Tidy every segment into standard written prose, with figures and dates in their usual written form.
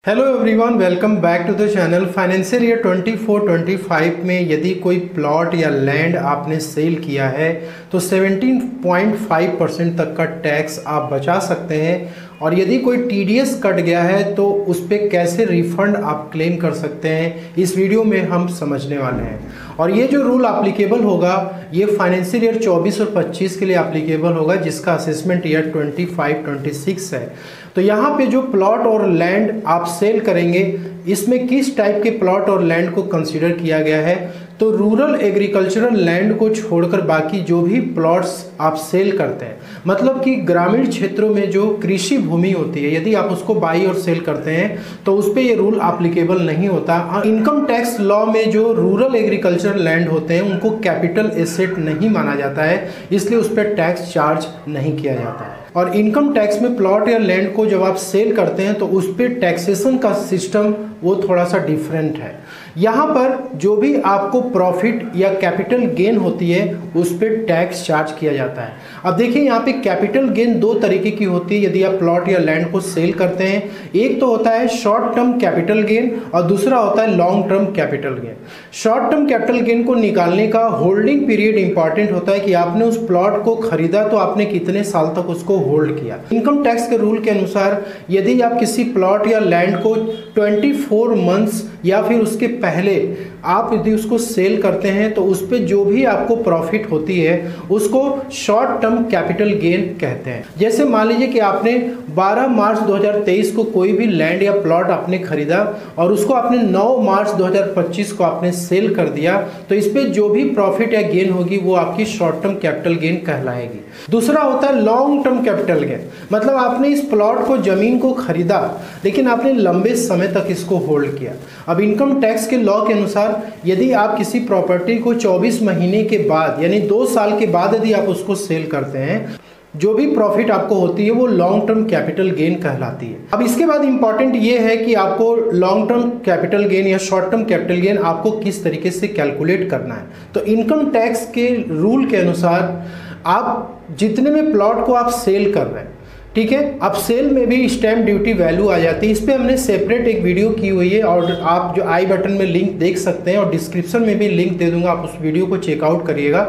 Hello everyone, welcome back to the channel. Financial year 24-25 में यदि कोई प्लॉट या लैंड आपने सेल किया है तो 17.5% तक का टैक्स आप बचा सकते हैं, और यदि कोई टीडीएस कट गया है तो उस पर कैसे रिफंड आप क्लेम कर सकते हैं, इस वीडियो में हम समझने वाले हैं। और ये जो रूल एप्लीकेबल होगा ये फाइनेंशियल ईयर 24 और 25 के लिए एप्लीकेबल होगा, जिसका असेसमेंट ईयर 25-26 है। तो यहाँ पे जो प्लॉट और लैंड आप सेल करेंगे, इसमें किस टाइप के प्लॉट और लैंड को कंसीडर किया गया है, तो रूरल एग्रीकल्चरल लैंड को छोड़कर बाकी जो भी प्लॉट्स आप सेल करते हैं, मतलब कि ग्रामीण क्षेत्रों में जो कृषि भूमि होती है, यदि आप उसको बाई और सेल करते हैं तो उस पर ये रूल एप्लीकेबल नहीं होता। इनकम टैक्स लॉ में जो रूरल एग्रीकल्चरल लैंड होते हैं उनको कैपिटल एसेट नहीं माना जाता है, इसलिए उस पर टैक्स चार्ज नहीं किया जाता है। और इनकम टैक्स में प्लॉट या लैंड को जब आप सेल करते हैं तो उस पर टैक्सेशन का सिस्टम वो थोड़ा सा डिफरेंट है। यहाँ पर जो भी आपको प्रॉफिट या कैपिटल गेन होती है उस पर टैक्स चार्ज किया जाता है। अब देखिए यहाँ पे कैपिटल गेन दो तरीके की होती है यदि आप प्लॉट या लैंड को सेल करते हैं। एक तो होता है शॉर्ट टर्म कैपिटल गेन और दूसरा होता है long term capital gain. Short term capital gain को निकालने का होल्डिंग पीरियड इंपॉर्टेंट होता है कि आपने उस प्लॉट को खरीदा तो आपने कितने साल तक उसको होल्ड किया। इनकम टैक्स के रूल के अनुसार यदि आप किसी प्लॉट या लैंड को 24 मंथ्स या फिर उसके पहले आप यदि उसको सेल करते हैं तो उस पर जो भी आपको प्रॉफिट होती है उसको शॉर्ट टर्म कैपिटल गेन कहते हैं। जैसे मान लीजिए कि आपने 12 मार्च 2023 को कोई भी लैंड या प्लॉट आपने खरीदा और उसको आपने 9 मार्च 2025 को आपने सेल कर दिया, तो इस पर जो भी प्रॉफिट या गेन होगी वो आपकी शॉर्ट टर्म कैपिटल गेन कहलाएगी। दूसरा होता है लॉन्ग टर्म कैपिटल गेन, मतलब आपने इस प्लॉट को, जमीन को खरीदा लेकिन आपने लंबे समय तक इसको होल्ड किया। अब इनकम टैक्स के लॉ के अनुसार यदि आप किसी प्रॉपर्टी को 24 महीने के बाद यानी 2 साल के बाद यदि आप उसको सेल करते हैं, जो भी प्रॉफिट आपको होती है वो लॉन्ग टर्म कैपिटल गेन कहलाती है। अब इसके बाद इंपॉर्टेंट ये है कि आपको लॉन्ग टर्म कैपिटल गेन या शॉर्ट टर्म कैपिटल गेन आपको किस तरीके से कैलकुलेट करना है। तो इनकम टैक्स के रूल के अनुसार आप जितने में प्लॉट को आप सेल कर रहे हैं, ठीक है, अब सेल में भी स्टैम्प ड्यूटी वैल्यू आ जाती है। इस पर हमने सेपरेट एक वीडियो की हुई है और आप जो आई बटन में लिंक देख सकते हैं और डिस्क्रिप्शन में भी लिंक दे दूंगा, आप उस वीडियो को चेकआउट करिएगा।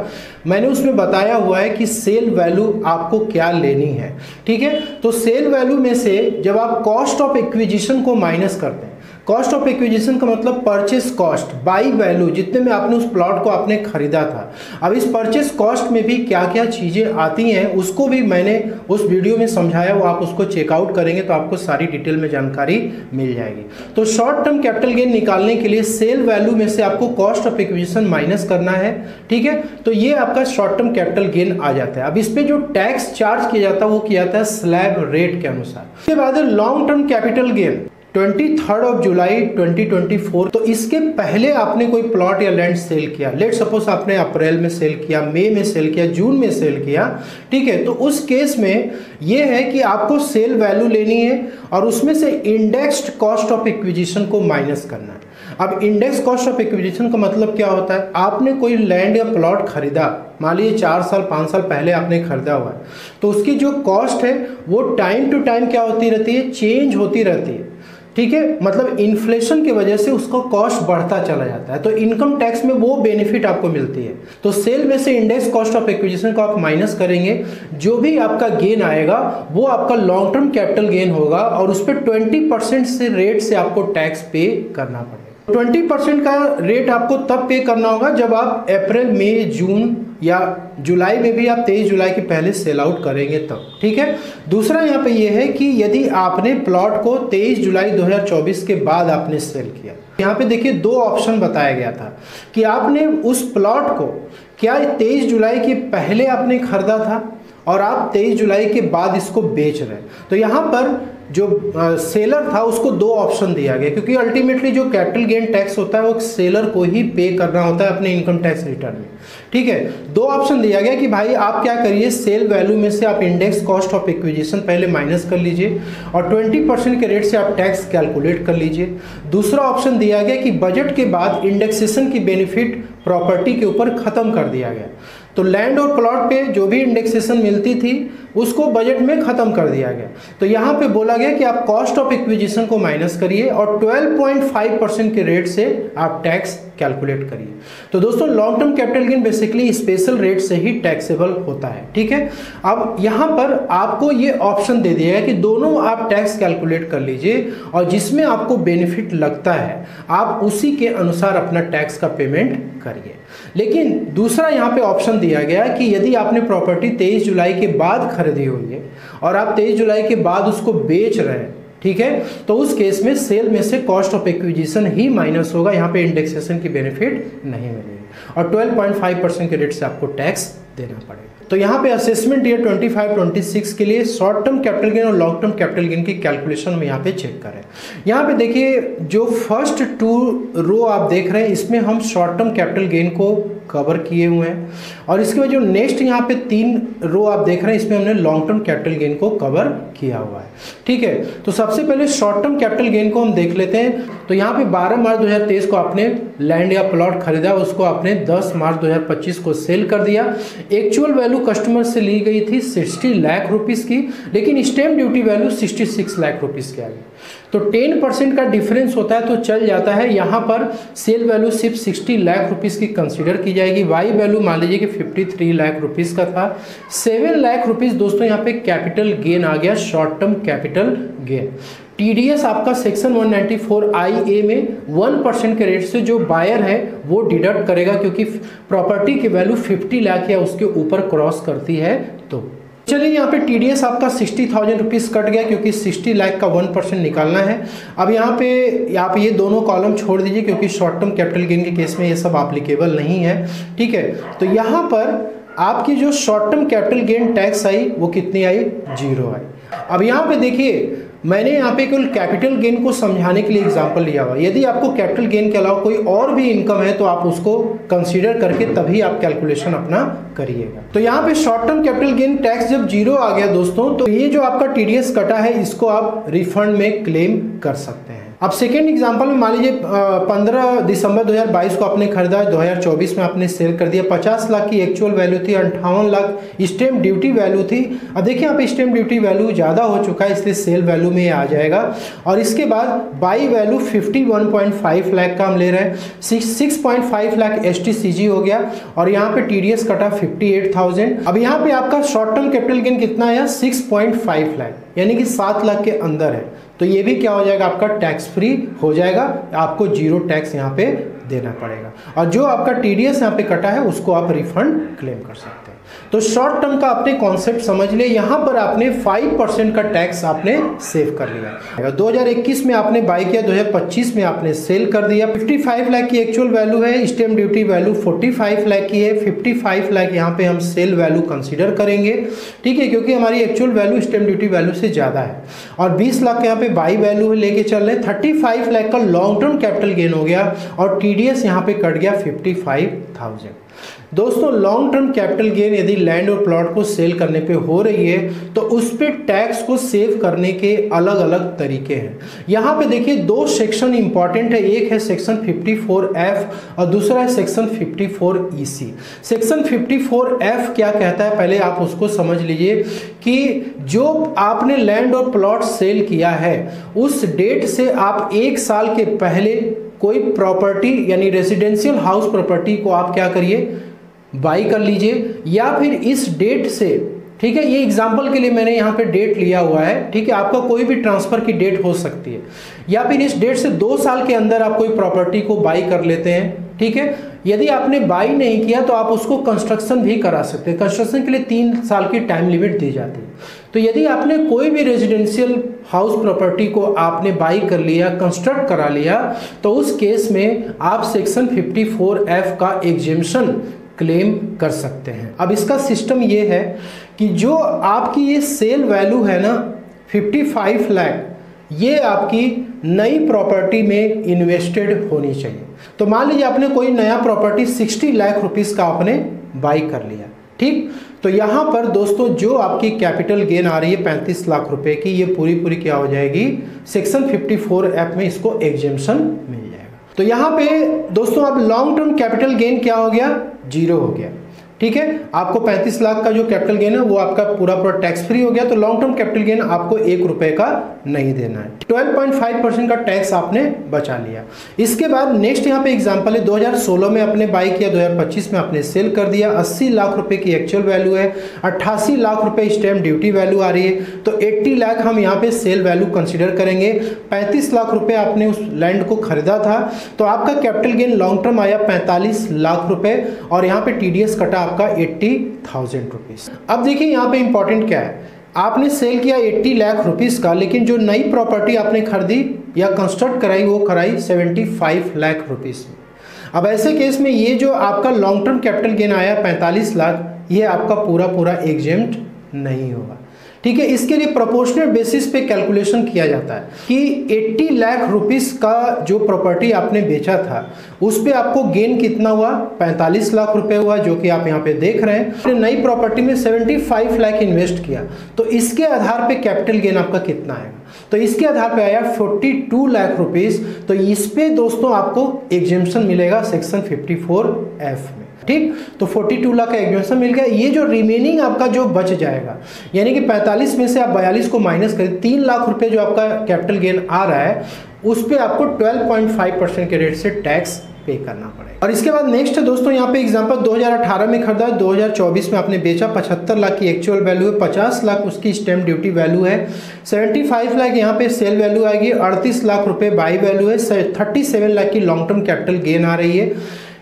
मैंने उसमें बताया हुआ है कि सेल वैल्यू आपको क्या लेनी है, ठीक है। तो सेल वैल्यू में से जब आप कॉस्ट ऑफ एक्विजिशन को माइनस करते हैं, कॉस्ट ऑफ एक्विजिशन का मतलब परचेस कॉस्ट बाई वैल्यू, जितने में आपने उस प्लॉट को आपने खरीदा था। अब इस परचेस कॉस्ट में भी क्या क्या चीज़ें आती हैं उसको भी मैंने उस वीडियो में समझाया, वो आप उसको चेकआउट करेंगे तो आपको सारी डिटेल में जानकारी मिल जाएगी। तो शॉर्ट टर्म कैपिटल गेन निकालने के लिए सेल वैल्यू में से आपको कॉस्ट ऑफ एक्विजिशन माइनस करना है, ठीक है। तो ये आपका शॉर्ट टर्म कैपिटल गेन आ जाता है। अब इस पर जो टैक्स चार्ज किया जाता है वो किया जाता है स्लैब रेट के अनुसार। उसके बाद है लॉन्ग टर्म कैपिटल गेन 23 जुलाई 2024। तो इसके पहले आपने कोई प्लॉट या लैंड सेल किया, लेट सपोज आपने अप्रैल में सेल किया, मई में सेल किया, जून में सेल किया, ठीक है। तो उस केस में ये है कि आपको सेल वैल्यू लेनी है और उसमें से इंडेक्स्ड कॉस्ट ऑफ एक्विजिशन को माइनस करना है। अब इंडेक्स कॉस्ट ऑफ एक्विजिशन का मतलब क्या होता है, आपने कोई लैंड या प्लॉट खरीदा, मान लीजिए 4 साल 5 साल पहले आपने खरीदा हुआ है, तो उसकी जो कॉस्ट है वो टाइम टू टाइम क्या होती रहती है, चेंज होती रहती है, ठीक है। मतलब इन्फ्लेशन की वजह से उसका कॉस्ट बढ़ता चला जाता है। तो इनकम टैक्स में वो बेनिफिट आपको मिलती है। तो सेल में से इंडेक्स कॉस्ट ऑफ एक्विजिशन को आप माइनस करेंगे, जो भी आपका गेन आएगा वो आपका लॉन्ग टर्म कैपिटल गेन होगा और उस पर 20% से रेट से आपको टैक्स पे करना पड़ेगा। 20% का रेट आपको तब पे करना होगा जब आप अप्रैल, मई, जून या जुलाई में भी आप 23 जुलाई के पहले सेल आउट करेंगे तब, ठीक है। दूसरा यहाँ पे ये है कि यदि आपने प्लॉट को 23 जुलाई 2024 के बाद आपने सेल किया, यहाँ पे देखिए 2 ऑप्शन बताया गया था कि आपने उस प्लॉट को क्या 23 जुलाई के पहले आपने खरीदा था और आप 23 जुलाई के बाद इसको बेच रहे हैं। तो यहाँ पर जो सेलर था उसको 2 ऑप्शन दिया गया, क्योंकि अल्टीमेटली जो कैपिटल गेन टैक्स होता है वो सेलर को ही पे करना होता है अपने इनकम टैक्स रिटर्न में, ठीक है। 2 ऑप्शन दिया गया कि भाई आप क्या करिए, सेल वैल्यू में से आप इंडेक्स कॉस्ट ऑफ एक्विजिशन पहले माइनस कर लीजिए और 20% के रेट से आप टैक्स कैलकुलेट कर लीजिए। दूसरा ऑप्शन दिया गया कि बजट के बाद इंडेक्सेशन की बेनिफिट प्रॉपर्टी के ऊपर खत्म कर दिया गया। तो लैंड और प्लॉट पे जो भी इंडेक्सेशन मिलती थी उसको बजट में ख़त्म कर दिया गया। तो यहाँ पे बोला गया कि आप कॉस्ट ऑफ एक्विजिशन को माइनस करिए और 12.5% के रेट से आप टैक्स कैलकुलेट करिए। तो दोस्तों long term capital gain basically special rate से ही टैक्सेबल होता है, ठीक है। अब यहाँ पर आपको ये ऑप्शन दे दिया है कि दोनों आप टैक्स कैलकुलेट कर लीजिए और जिसमें आपको बेनिफिट लगता है आप उसी के अनुसार अपना टैक्स का पेमेंट करिए। लेकिन दूसरा यहाँ पे ऑप्शन दिया गया कि यदि आपने प्रॉपर्टी 23 जुलाई के बाद खरीदी हुई है और आप 23 जुलाई के बाद उसको बेच रहे हैं, ठीक है, तो उस केस में सेल में से cost of acquisition he minus होगा, यहाँ पे इंडेक्सेशन की बेनिफिट नहीं मिलेगी और 12.5% के रेट से आपको टैक्स देना पड़ेगा। तो यहाँ पे असेसमेंट ईयर 25-26 के लिए शॉर्ट टर्म कैपिटल गेन और लॉन्ग टर्म कैपिटल गेन की कैलकुलेशन में यहाँ पे चेक करें। यहाँ पे देखिए जो फर्स्ट 2 रो आप देख रहे हैं इसमें हम शॉर्ट टर्म कैपिटल गेन को कवर किए हुए हैं और इसके बाद जो नेक्स्ट यहाँ पे 3 रो आप देख रहे हैं इसमें हमने लॉन्ग टर्म कैपिटल गेन को कवर किया हुआ है, ठीक है। तो सबसे पहले शॉर्ट टर्म कैपिटल गेन को हम देख लेते हैं। तो यहाँ पे 12 मार्च 2023 को आपने लैंड या प्लॉट खरीदा, उसको आपने 10 मार्च 2025 को सेल कर दिया। एक्चुअल वैल्यू कस्टमर से ली गई थी 60 लाख रुपीस की, लेकिन stamp duty value 66 lakh rupees की आ गई। तो 10% का डिफरेंस होता है तो चल जाता है। यहाँ पर सेल वैल्यू सिर्फ 60 लाख रुपीस की कंसीडर की जाएगी। वाई वैल्यू मान लीजिए कि 53 लाख रुपीस का था। 7 लाख रुपीस दोस्तों यहाँ पे कैपिटल गेन आ गया, short term capital gain. TDS आपका सेक्शन 194IA में 1% के रेट से जो बायर है वो डिडक्ट करेगा, क्योंकि प्रॉपर्टी की वैल्यू 50 लाख या उसके ऊपर क्रॉस करती है। तो चलिए यहाँ पे टीडीएस आपका 60,000 रुपीज़ कट गया, क्योंकि 60 लाख का 1% निकालना है। अब यहाँ पे आप ये दोनों कॉलम छोड़ दीजिए, क्योंकि शॉर्ट टर्म कैपिटल गेन के केस में ये सब एप्लीकेबल नहीं है, ठीक है। तो यहाँ पर आपकी जो short term capital gain tax I वो कितनी आई, 0 आई। अब यहाँ पे देखिए मैंने यहाँ पे केवल कैपिटल गेन को समझाने के लिए एग्जांपल लिया हुआ। यदि आपको कैपिटल गेन के अलावा कोई और भी इनकम है तो आप उसको कंसीडर करके तभी आप कैलकुलेशन अपना करिएगा। तो यहाँ पे short term capital gain tax जब 0 आ गया दोस्तों, तो ये जो आपका टीडीएस कटा है इसको आप रिफंड में क्लेम कर सकते हैं। अब सेकेंड एग्जांपल में मान लीजिए 15 दिसंबर 2022 को आपने खरीदा, 2024 में आपने सेल कर दिया। 50 लाख की एक्चुअल वैल्यू थी, 58 लाख स्टैम्प ड्यूटी वैल्यू थी। अब देखिए यहाँ पे स्टैम्प ड्यूटी वैल्यू ज़्यादा हो चुका है, इसलिए सेल वैल्यू में आ जाएगा। और इसके बाद बाई वैल्यू 51.5 लाख का हम ले रहे हैं, 6.5 लाख STCG हो गया और यहाँ पे TDS कटा 58,000। अब यहाँ पे आपका शॉर्ट टर्म कैपिटल गेन कितना आया, 6.5 लाख, यानी कि 7 लाख के अंदर है। तो ये भी क्या हो जाएगा, आपका टैक्स फ्री हो जाएगा, आपको 0 टैक्स यहाँ पे देना पड़ेगा। और जो आपका TDS यहाँ पे कटा है उसको आप रिफंड क्लेम कर सकते हैं। तो शॉर्ट टर्म का आपने कॉन्सेप्ट समझ लिया। यहाँ पर आपने 5% का टैक्स आपने सेव कर लिया। 2021 में आपने बाई किया, 2025 में आपने सेल कर दिया। 55 लाख की एक्चुअल वैल्यू है, स्टैम्प ड्यूटी वैल्यू 45 लाख की है। 55 लाख यहाँ पे हम सेल वैल्यू कंसीडर करेंगे, ठीक है, क्योंकि हमारी actual value stamp duty value से ज़्यादा है। और 20 लाख यहाँ पे बाई वैल्यू लेके चल रहे हैं। 35 लाख का लॉन्ग टर्म कैपिटल गेन हो गया और TDS यहाँ पे कट गया 55,000। दोस्तों लॉन्ग टर्म कैपिटल गेन यदि लैंड और प्लॉट को सेल करने पे हो रही है तो उस पे टैक्स को सेव करने के अलग अलग तरीके हैं। यहाँ पे देखिए 2 सेक्शन इंपॉर्टेंट है, एक है सेक्शन 54F और दूसरा है सेक्शन 54EC। सेक्शन 54F क्या कहता है, पहले आप उसको समझ लीजिए कि जो आपने लैंड और प्लॉट सेल किया है उस डेट से आप 1 साल के पहले कोई प्रॉपर्टी यानी रेजिडेंशियल हाउस प्रॉपर्टी को आप क्या करिए, बाई कर लीजिए, या फिर इस डेट से, ठीक है, ये एग्जांपल के लिए मैंने यहाँ पे डेट लिया हुआ है, ठीक है, आपका कोई भी ट्रांसफर की डेट हो सकती है, या फिर इस डेट से 2 साल के अंदर आप कोई प्रॉपर्टी को बाई कर लेते हैं, ठीक है। यदि आपने बाई नहीं किया तो आप उसको कंस्ट्रक्शन भी करा सकते हैं। कंस्ट्रक्शन के लिए 3 साल की टाइम लिमिट दी जाती है। तो यदि आपने कोई भी रेजिडेंशियल हाउस प्रॉपर्टी को आपने बाई कर लिया, कंस्ट्रक्ट करा लिया, तो उस केस में आप सेक्शन 54F का एग्जेम्पशन क्लेम कर सकते हैं। अब इसका सिस्टम ये है कि जो आपकी ये सेल वैल्यू है ना 55 लाख, ये आपकी नई प्रॉपर्टी में इन्वेस्टेड होनी चाहिए। तो मान लीजिए आपने कोई नया प्रॉपर्टी 60 लाख रुपीस का आपने बाई कर लिया, ठीक। तो यहाँ पर दोस्तों जो आपकी कैपिटल गेन आ रही है 35 लाख रुपए की, ये पूरी क्या हो जाएगी, सेक्शन 54F में इसको एग्जेम्पशन मिल जाएगा। तो यहाँ पे दोस्तों अब लॉन्ग टर्म कैपिटल गेन क्या हो गया, 0 हो गया। ठीक है, आपको 35 लाख का जो कैपिटल गेन है वो आपका पूरा टैक्स फ्री हो गया, तो लॉन्ग टर्म कैपिटल गेन आपको 1 रुपए का नहीं देना है। 12.5% का टैक्स आपने बचा लिया। इसके बाद नेक्स्ट यहाँ पे एग्जांपल है, 2016 में आपने बाई किया, 2025 में आपने सेल कर दिया, 80 लाख रुपए की एक्चुअल वैल्यू है, 88 लाख रुपए स्टैम्प ड्यूटी वैल्यू आ रही है, तो 80 लाख हम यहाँ पे सेल वैल्यू कंसिडर करेंगे। 35 लाख रुपए आपने उस लैंड को खरीदा था, तो आपका कैपिटल गेन लॉन्ग टर्म आया 45 लाख रुपए और यहाँ पे टीडीएस कटा आपका 80,000 रुपीज। अब देखिए यहाँ पे इंपॉर्टेंट क्या है, आपने सेल किया 80 लाख रुपीस का, लेकिन जो नई प्रॉपर्टी आपने खरीदी या कंस्ट्रक्ट कराई वो कराई 75 लाख रुपीस में। अब ऐसे केस में ये जो आपका लॉन्ग टर्म कैपिटल गेन आया 45 लाख, ये आपका पूरा एग्जेम्प्ट नहीं होगा। ठीक है, इसके लिए प्रोपोर्शनल बेसिस पे कैलकुलेशन किया जाता है कि 80 लाख रुपीस का जो प्रॉपर्टी आपने बेचा था उस पे आपको गेन कितना हुआ, 45 लाख रुपए हुआ, जो कि आप यहाँ पे देख रहे हैं। आपने नई प्रॉपर्टी में 75 लाख इन्वेस्ट किया, तो इसके आधार पे कैपिटल गेन आपका कितना आएगा, तो इसके आधार पे आया 42 लाख रुपीस। तो इस पे दोस्तों आपको एग्जेम्पशन मिलेगा सेक्शन 54F में। ठीक, तो 42 लाख का एग्जेम्पशन मिल गया। ये जो रिमेनिंग आपका जो बच जाएगा, यानी कि 45 में से आप 42 को माइनस करें, 3 लाख रुपए जो आपका कैपिटल गेन आ रहा है उस पे आपको 12.5% के रेट से टैक्स पे करना पड़ेगा। और इसके बाद नेक्स्ट है दोस्तों यहाँ पे एग्जांपल, 2018 में खरीदा, 2024 में आपने बेचा, 75 लाख की एक्चुअल वैल्यू है, 50 लाख उसकी स्टैम्प ड्यूटी वैल्यू है, 75 लाख यहाँ पे सेल वैल्यू आएगी, 38 लाख रुपए बाई वैल्यू है, 37 लाख की लॉन्ग टर्म कैपिटल गेन आ रही है,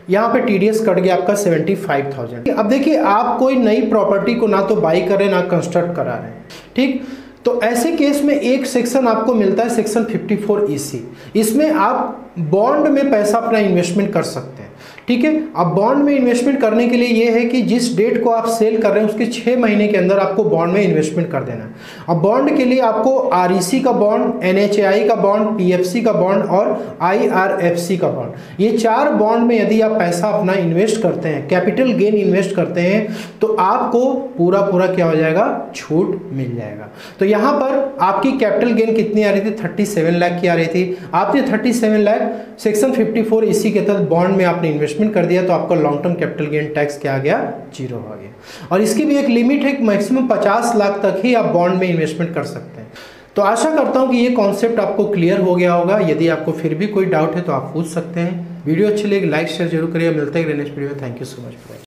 यहाँ पे टीडीएस कट गया आपका 75,000। अब देखिए आप कोई नई प्रॉपर्टी को ना तो बाई कर रहे हैं ना कंस्ट्रक्ट करा रहे हैं, ठीक, तो ऐसे केस में एक सेक्शन आपको मिलता है सेक्शन 54EC। इसमें आप बॉन्ड में पैसा अपना इन्वेस्टमेंट कर सकते हैं। ठीक है, अब बॉन्ड में इन्वेस्टमेंट करने के लिए ये है कि जिस डेट को आप सेल कर रहे हैं उसके 6 महीने के अंदर आपको बॉन्ड में इन्वेस्टमेंट कर देना है। अब बॉन्ड के लिए आपको REC का बॉन्ड, NHAI का बॉन्ड, PFC का बॉन्ड और IRFC का बॉन्ड, ये 4 बॉन्ड में यदि आप पैसा अपना इन्वेस्ट करते हैं, कैपिटल गेन इन्वेस्ट करते हैं, तो आपको पूरा क्या हो जाएगा, छूट मिल जाएगा। तो यहाँ पर आपकी कैपिटल गेन कितनी आ रही थी, 37 लाख की आ रही थी। आपने 37 लाख सेक्शन 54EC के तहत बॉन्ड में आपने इन्वेस्टमेंट कर दिया, तो आपका long term capital gain tax क्या आ गया, 0 हो गया। और इसकी भी एक लिमिट है, मैक्सिमम 50 लाख तक ही आप बॉन्ड में इन्वेस्टमेंट कर सकते हैं। तो आशा करता हूं कि ये कॉन्सेप्ट आपको क्लियर हो गया होगा। यदि आपको फिर भी कोई डाउट है तो आप पूछ सकते हैं। वीडियो अच्छी लगी लाइक शेयर जरूर करिए। मिलते हैं नेक्स्ट वीडियो में। Thank you so much.